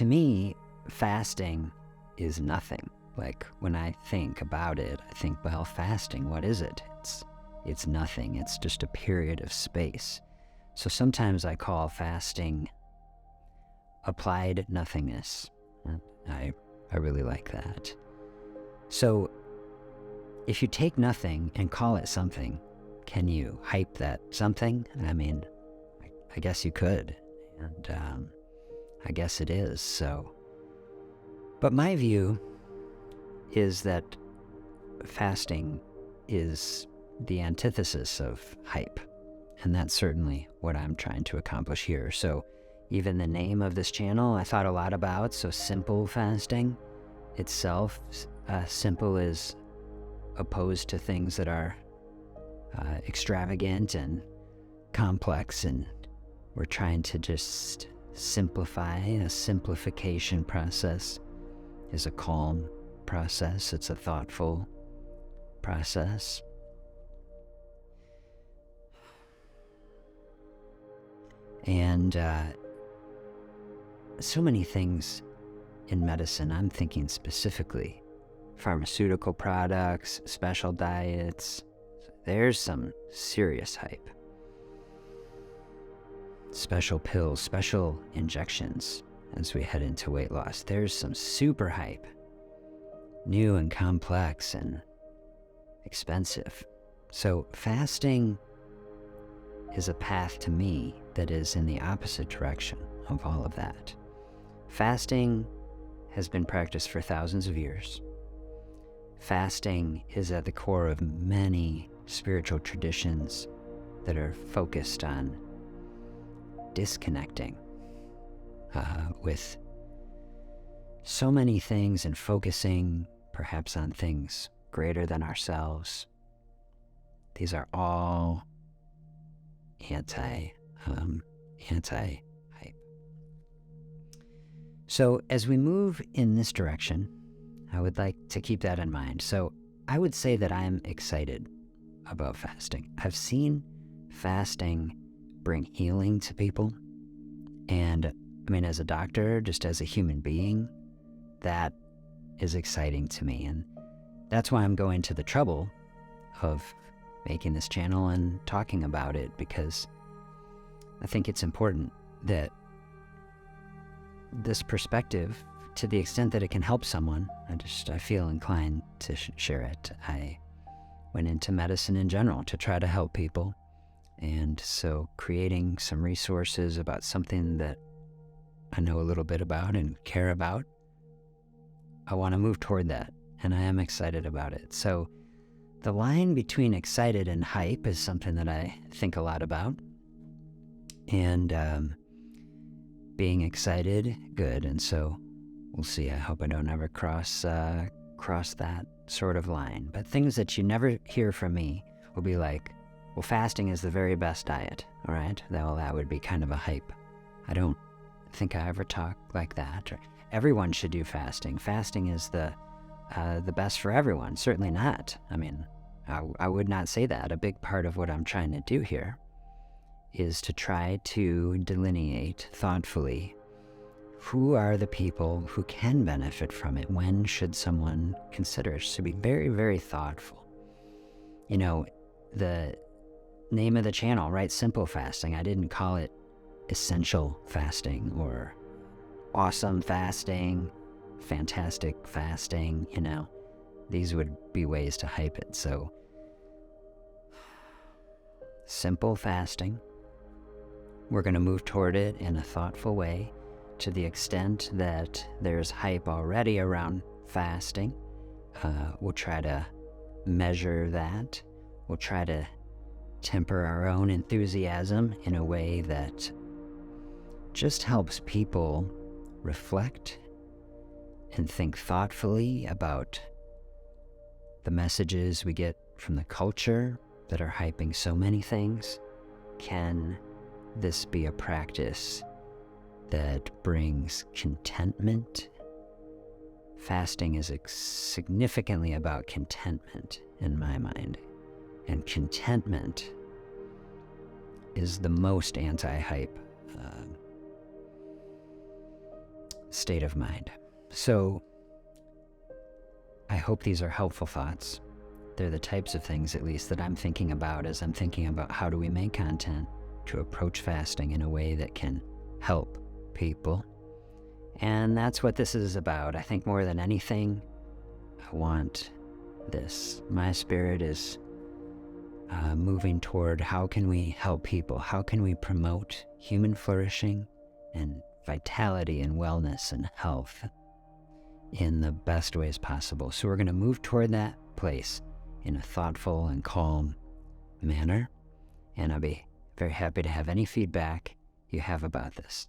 To me, fasting is nothing. Like, when I think about it, I think, well, fasting, what is it? It's nothing. It's just a period of space. So sometimes I call fasting applied nothingness. I really like that. So if you take nothing and call it something, can you hype that something? I mean, I guess you could, and I guess it is. So, but my view is that fasting is the antithesis of hype, and that's certainly what I'm trying to accomplish here. So even the name of this channel I thought a lot about. So simple fasting itself, simple is opposed to things that are extravagant and complex, and we're trying to just simplify. A simplification process is a calm process. It's a thoughtful process. And so many things in medicine, I'm thinking specifically pharmaceutical products, special diets. There's some serious hype. Special pills, special injections as we head into weight loss. There's some super hype. New and complex and expensive. So fasting is a path to me that is in the opposite direction of all of that. Fasting has been practiced for thousands of years. Fasting is at the core of many spiritual traditions that are focused on disconnecting with so many things and focusing perhaps on things greater than ourselves. These are all anti-hype. So as we move in this direction, I would like to keep that in mind. So I would say that I'm excited about fasting. I've seen fasting bring healing to people. And I mean, as a doctor, just as a human being, that is exciting to me. And that's why I'm going to the trouble of making this channel and talking about it, because I think it's important that this perspective, to the extent that it can help someone, I feel inclined to share it. I went into medicine in general to try to help people. And so creating some resources about something that I know a little bit about and care about, I want to move toward that, and I am excited about it. So the line between excited and hype is something that I think a lot about. And being excited, good. And so we'll see. I hope I don't ever cross that sort of line. But things that you never hear from me will be like, well, fasting is the very best diet, all right? Well, that would be kind of a hype. I don't think I ever talk like that. Or everyone should do fasting. Fasting is the best for everyone. Certainly not. I mean, I would not say that. A big part of what I'm trying to do here is to try to delineate thoughtfully who are the people who can benefit from it. When should someone consider it? So be very, very thoughtful. You know, the name of the channel, right? Simple fasting. I didn't call it essential fasting or awesome fasting, fantastic fasting, you know. These would be ways to hype it. So simple fasting. We're going to move toward it in a thoughtful way. To the extent that there's hype already around fasting, we'll try to measure that. We'll try to temper our own enthusiasm in a way that just helps people reflect and think thoughtfully about the messages we get from the culture that are hyping so many things. Can this be a practice that brings contentment? Fasting is significantly about contentment in my mind. And contentment is the most anti-hype state of mind. So I hope these are helpful thoughts. They're the types of things, at least, that I'm thinking about as I'm thinking about how do we make content to approach fasting in a way that can help people. And that's what this is about. I think more than anything, I want this. My spirit is moving toward how can we help people? How can we promote human flourishing and vitality and wellness and health in the best ways possible? So we're going to move toward that place in a thoughtful and calm manner. And I'll be very happy to have any feedback you have about this.